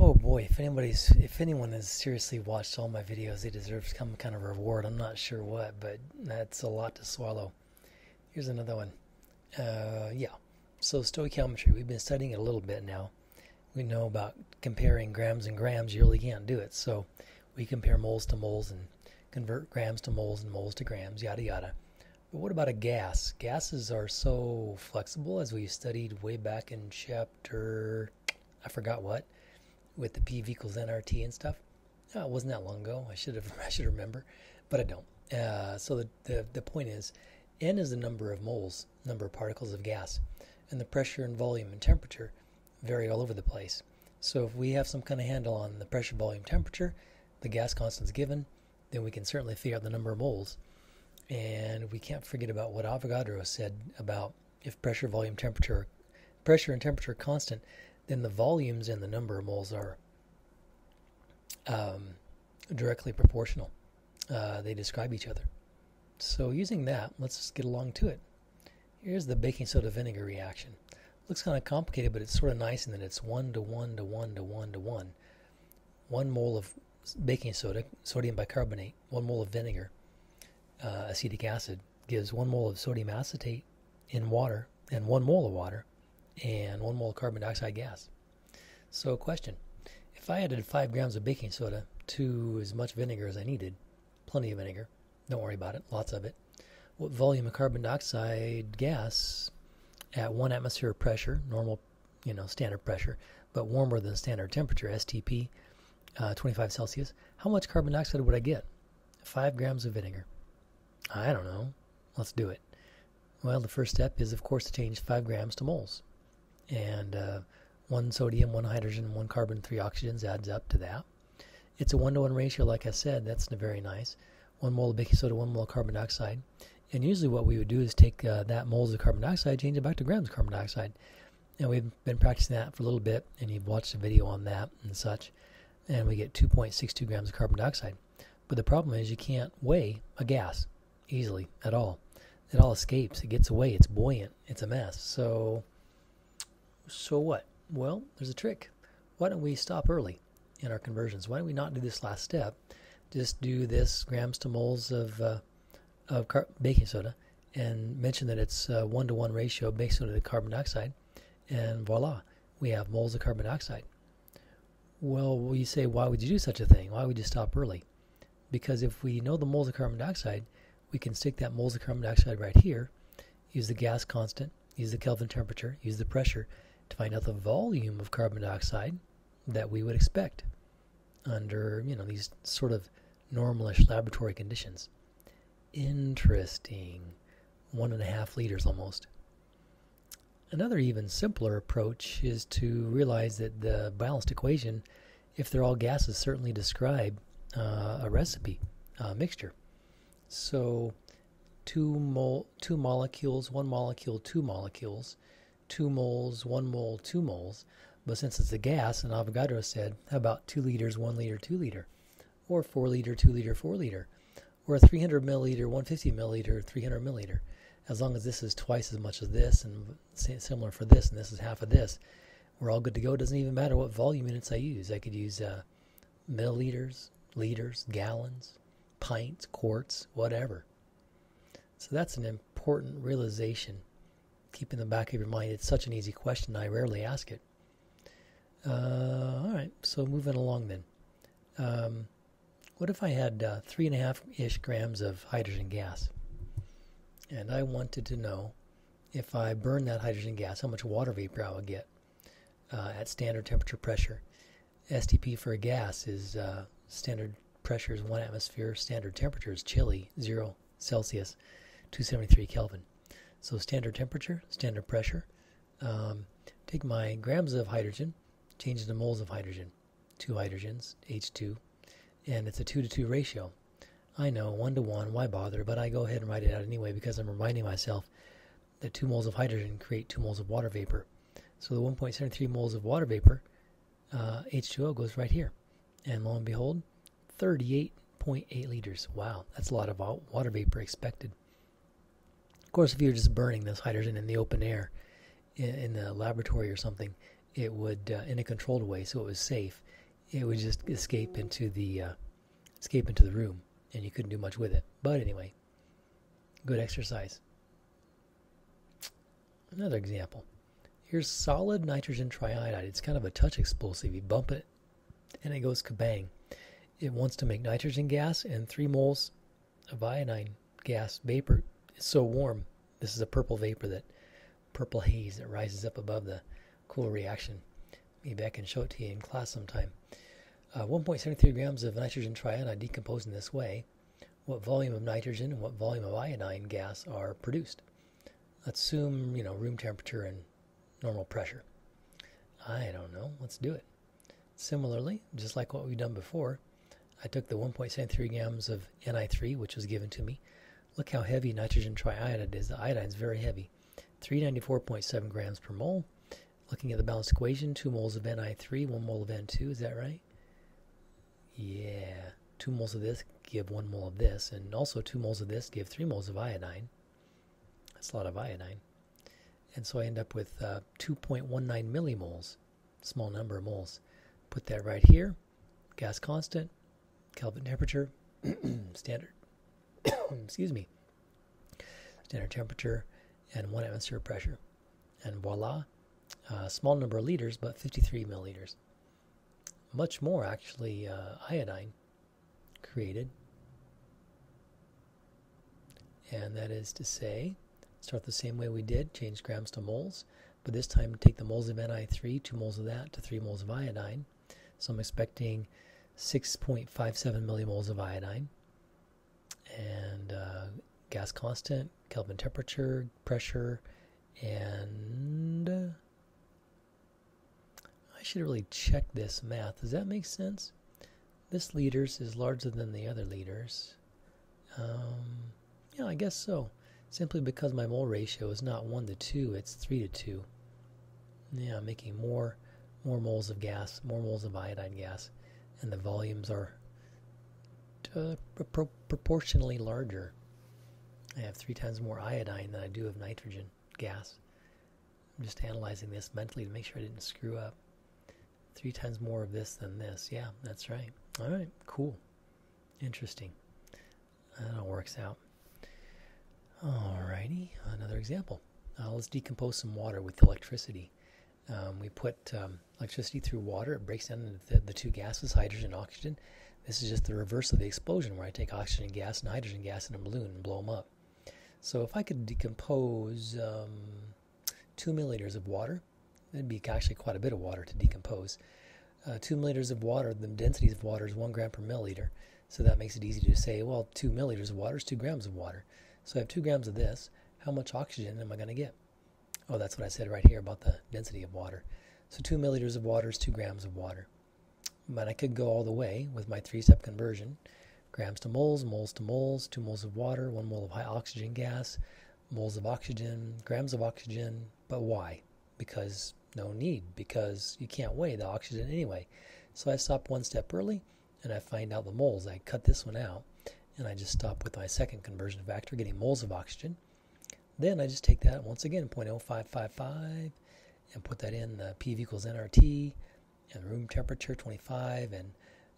Oh boy, if anyone has seriously watched all my videos, they deserve some kind of reward. I'm not sure what, but that's a lot to swallow. Here's another one. Yeah. So stoichiometry, we've been studying it a little bit now. We know about comparing grams and grams. You really can't do it. So we compare moles to moles and convert grams to moles and moles to grams, yada yada. But what about a gas? Gases are so flexible, as we studied way back in chapter, I forgot what, with the PV equals nRT and stuff. Oh, it wasn't that long ago. I should remember, but I don't. So the point is, N is the number of moles, number of particles of gas, and the pressure and volume and temperature vary all over the place. So if we have some kind of handle on the pressure, volume, temperature, the gas constant is given, then we can certainly figure out the number of moles. And we can't forget about what Avogadro said about if pressure, volume, temperature, pressure and temperature are constant, then the volumes and the number of moles are directly proportional. They describe each other. So using that, let's just get along to it. Here's the baking soda vinegar reaction. Looks kind of complicated, but it's sort of nice in that it's 1 to 1 to 1 to 1 to 1. 1 mole of baking soda, sodium bicarbonate, 1 mole of vinegar, acetic acid, gives 1 mole of sodium acetate in water, and 1 mole of water, and 1 mole of carbon dioxide gas. So question, if I added 5 grams of baking soda to as much vinegar as I needed, plenty of vinegar, don't worry about it, lots of it, what volume of carbon dioxide gas at 1 atmosphere of pressure, normal, standard pressure, but warmer than standard temperature, STP, 25 Celsius, how much carbon dioxide would I get? 5 grams of vinegar. I don't know. Let's do it. Well, the first step is, of course, to change 5 grams to moles. And 1 sodium, 1 hydrogen, 1 carbon, 3 oxygens adds up to that. It's a 1-to-1 ratio, like I said. That's very nice. 1 mole of baking soda, 1 mole of carbon dioxide. And usually what we would do is take that moles of carbon dioxide, change it back to grams of carbon dioxide. And we've been practicing that for a little bit, and you've watched a video on that and such. And we get 2.62 grams of carbon dioxide. But the problem is you can't weigh a gas easily at all. It all escapes. It gets away. It's buoyant. It's a mess. So what? Well, there's a trick. Why don't we stop early in our conversions? Why don't we not do this last step? Just do this grams to moles of baking soda and mention that it's a 1-to-1 ratio of baking soda to carbon dioxide, and voila, we have moles of carbon dioxide. Well, you say, why would you do such a thing? Why would you stop early? Because if we know the moles of carbon dioxide, we can stick that moles of carbon dioxide right here, use the gas constant, use the Kelvin temperature, use the pressure to find out the volume of carbon dioxide that we would expect under, these sort of normalish laboratory conditions. Interesting. 1.5 liters almost. Another even simpler approach is to realize that the balanced equation, if they're all gases, certainly describe a recipe, mixture. So 2 molecules, 1 molecule, 2 molecules, 2 moles, 1 mole, 2 moles. But since it's a gas, and Avogadro said, how about 2 liters, 1 liter, 2 liter, or 4 liter, 2 liter, 4 liter, or a 300 milliliter, 150 milliliter, 300 milliliter. As long as this is twice as much as this, and similar for this, and this is half of this, we're all good to go. It doesn't even matter what volume units I use. I could use milliliters, liters, gallons, pints, quarts, whatever. So that's an important realization. Keep in the back of your mind, it's such an easy question, I rarely ask it. All right, so moving along then. What if I had 3.5-ish grams of hydrogen gas? And I wanted to know if I burn that hydrogen gas, how much water vapor I would get at standard temperature pressure. STP for a gas is standard pressure is 1 atmosphere, standard temperature is chilly, 0 Celsius, 273 Kelvin. So standard temperature, standard pressure. Take my grams of hydrogen, change it to moles of hydrogen. 2 hydrogens, H2, and it's a 2-to-2 ratio. I know, 1-to-1, why bother? But I go ahead and write it out anyway because I'm reminding myself that 2 moles of hydrogen create 2 moles of water vapor. So the 1.73 moles of water vapor, H2O, goes right here. And lo and behold, 38.8 liters. Wow, that's a lot of water vapor expected. Of course, if you're just burning this hydrogen in the open air, in the laboratory or something, it would, in a controlled way, so it was safe, it would just escape into the room, and you couldn't do much with it. But anyway, good exercise. Another example. Here's solid nitrogen triiodide. It's kind of a touch explosive. You bump it, and it goes kabang. It wants to make nitrogen gas and 3 moles of iodine gas vapor. It's so warm. This is a purple vapor, purple haze that rises up above the cool reaction. Maybe I can show it to you in class sometime. 1.73 grams of nitrogen triiodide decomposed in this way. What volume of nitrogen and what volume of iodine gas are produced? Let's assume, room temperature and normal pressure. I don't know. Let's do it. Similarly, just like what we've done before, I took the 1.73 grams of Ni3, which was given to me. Look how heavy nitrogen triiodide is. The iodine is very heavy. 394.7 grams per mole. Looking at the balanced equation, 2 moles of Ni3, 1 mole of N2. Is that right? Yeah. 2 moles of this give 1 mole of this, and also 2 moles of this give 3 moles of iodine. That's a lot of iodine. And so I end up with 2.19 millimoles, small number of moles. Put that right here. Gas constant, Kelvin temperature, standard, excuse me, standard temperature, and 1 atmosphere pressure. And voila, small number of liters, but 53 milliliters. Much more, actually, iodine created. And that is to say, start the same way we did, change grams to moles, but this time take the moles of Ni3, 2 moles of that, to 3 moles of iodine. So I'm expecting 6.57 millimoles of iodine. And gas constant, Kelvin temperature, pressure, and I should really check this math. Does that make sense? This liters is larger than the other liters. Yeah, I guess so. Simply because my mole ratio is not 1 to 2, it's 3 to 2. Yeah, I'm making more moles of gas, more moles of iodine gas, and the volumes are proportionally larger. I have 3 times more iodine than I do of nitrogen gas. I'm just analyzing this mentally to make sure I didn't screw up. 3 times more of this than this. Yeah, that's right. All right, cool. Interesting. That all works out. Alrighty, another example. Let's decompose some water with electricity. We put electricity through water. It breaks down into the 2 gases, hydrogen and oxygen. This is just the reverse of the explosion, where I take oxygen gas and hydrogen gas in a balloon and blow them up. So if I could decompose 2 milliliters of water, that'd be actually quite a bit of water to decompose. 2 milliliters of water, the density of water is 1 gram per milliliter. So that makes it easy to say, well, 2 milliliters of water is 2 grams of water. So I have 2 grams of this. How much oxygen am I going to get? Oh, that's what I said right here about the density of water. So 2 milliliters of water is 2 grams of water. But I could go all the way with my 3-step conversion. Grams to moles, moles to moles, 2 moles of water, 1 mole of high oxygen gas, moles of oxygen, grams of oxygen. But why? Because no need, because you can't weigh the oxygen anyway. So I stop 1 step early, and I find out the moles. I cut this one out, and I just stop with my second conversion factor, getting moles of oxygen. Then I just take that, once again, 0.0555, and put that in the PV equals nRT, and room temperature, 25, and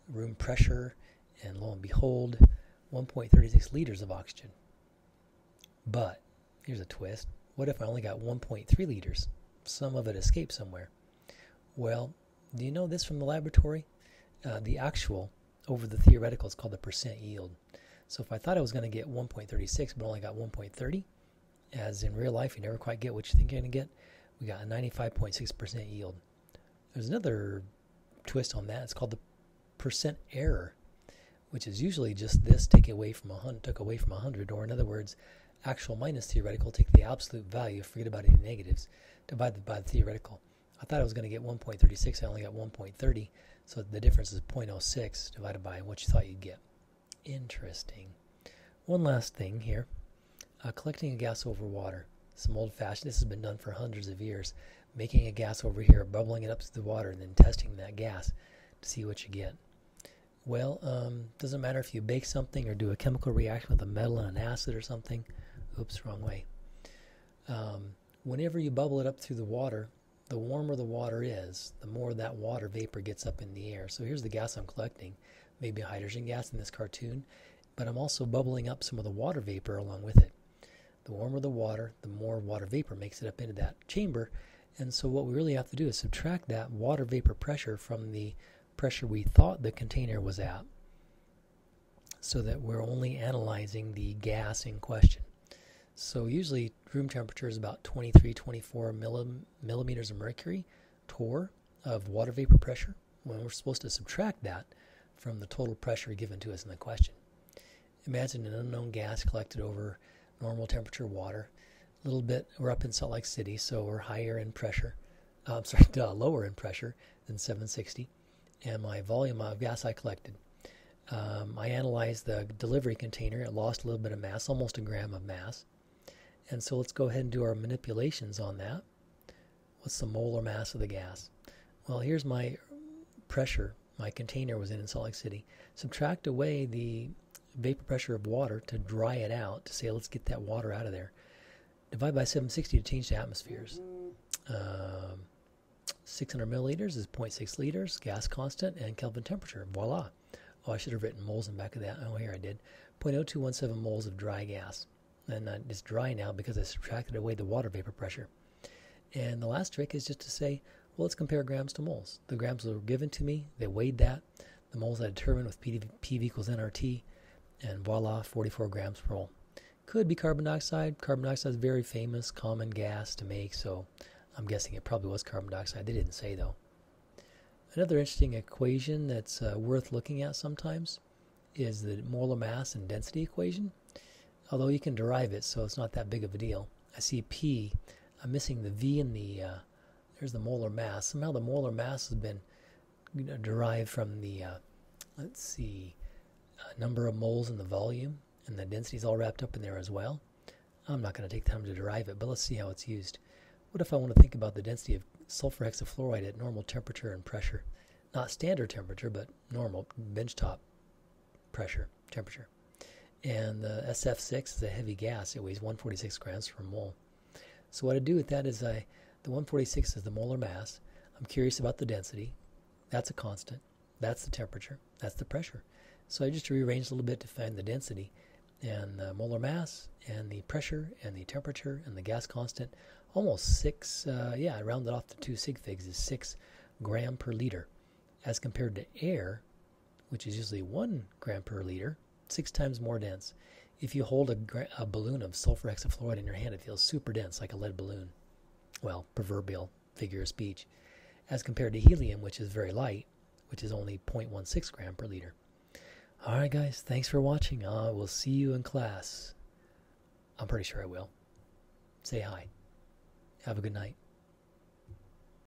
room pressure, and lo and behold, 1.36 liters of oxygen. But, here's a twist. What if I only got 1.3 liters? Some of it escaped somewhere. Well, do you know this from the laboratory? The actual over the theoretical is called the percent yield. So if I thought I was going to get 1.36 but only got 1.30, as in real life you never quite get what you think you're going to get, we got a 95.6% yield. There's another twist on that. It's called the percent error, which is usually just this took away from 100, or in other words, actual minus theoretical, take the absolute value, forget about any negatives, divided by the theoretical. I thought I was going to get 1.36, I only got 1.30, so the difference is 0.06 divided by what you thought you'd get. Interesting. One last thing here. Collecting a gas over water. Some old-fashioned, this has been done for hundreds of years. Making a gas over here, bubbling it up to the water, and then testing that gas to see what you get. Well, doesn't matter if you bake something or do a chemical reaction with a metal and an acid or something. Oops, wrong way. Whenever you bubble it up through the water, the warmer the water is, the more that water vapor gets up in the air. So here's the gas I'm collecting, maybe hydrogen gas in this cartoon, but I'm also bubbling up some of the water vapor along with it. The warmer the water, the more water vapor makes it up into that chamber. And so what we really have to do is subtract that water vapor pressure from the pressure we thought the container was at, so that we're only analyzing the gas in question. So usually room temperature is about 23, 24 millimeters of mercury, torr, of water vapor pressure, when we're supposed to subtract that from the total pressure given to us in the question. Imagine an unknown gas collected over normal temperature water. A little bit, we're up in Salt Lake City, so we're higher in pressure, lower in pressure than 760, and my volume of gas I collected. I analyzed the delivery container. It lost a little bit of mass, almost a gram of mass. And so let's go ahead and do our manipulations on that. What's the molar mass of the gas? Well, here's my pressure my container was in Salt Lake City. Subtract away the vapor pressure of water to dry it out, to say let's get that water out of there. Divide by 760 to change to atmospheres. 600 milliliters is 0.6 liters, gas constant, and Kelvin temperature. Voila. Oh, I should have written moles in back of that. Oh, here I did. 0.0217 moles of dry gas. And it's dry now because I subtracted away the water vapor pressure. And the last trick is just to say, well, let's compare grams to moles. The grams were given to me. They weighed that. The moles I determined with PV equals nRT. And voila, 44 grams per mole. Could be carbon dioxide. Carbon dioxide is a very famous, common gas to make, so I'm guessing it probably was carbon dioxide. They didn't say, though. Another interesting equation that's worth looking at sometimes is the molar mass and density equation. Although you can derive it, so it's not that big of a deal. I see P. I'm missing the V in the, there's the molar mass. Somehow the molar mass has been derived from the, number of moles in the volume, and the density is all wrapped up in there as well. I'm not going to take time to derive it, but let's see how it's used. What if I want to think about the density of sulfur hexafluoride at normal temperature and pressure? Not standard temperature, but normal benchtop temperature. And the SF6 is a heavy gas. It weighs 146 grams per mole. So what I do with that is the 146 is the molar mass. I'm curious about the density. That's a constant. That's the temperature. That's the pressure. So I just rearranged a little bit to find the density and the molar mass and the pressure and the temperature and the gas constant. Almost 6, I rounded off to 2 sig figs, is 6 gram per liter, as compared to air, which is usually 1 gram per liter, 6 times more dense. If you hold a balloon of sulfur hexafluoride in your hand, it feels super dense, like a lead balloon. Well, proverbial figure of speech. As compared to helium, which is very light, which is only 0.16 gram per liter. Alright guys, thanks for watching. I will see you in class. I'm pretty sure I will. Say hi. Have a good night.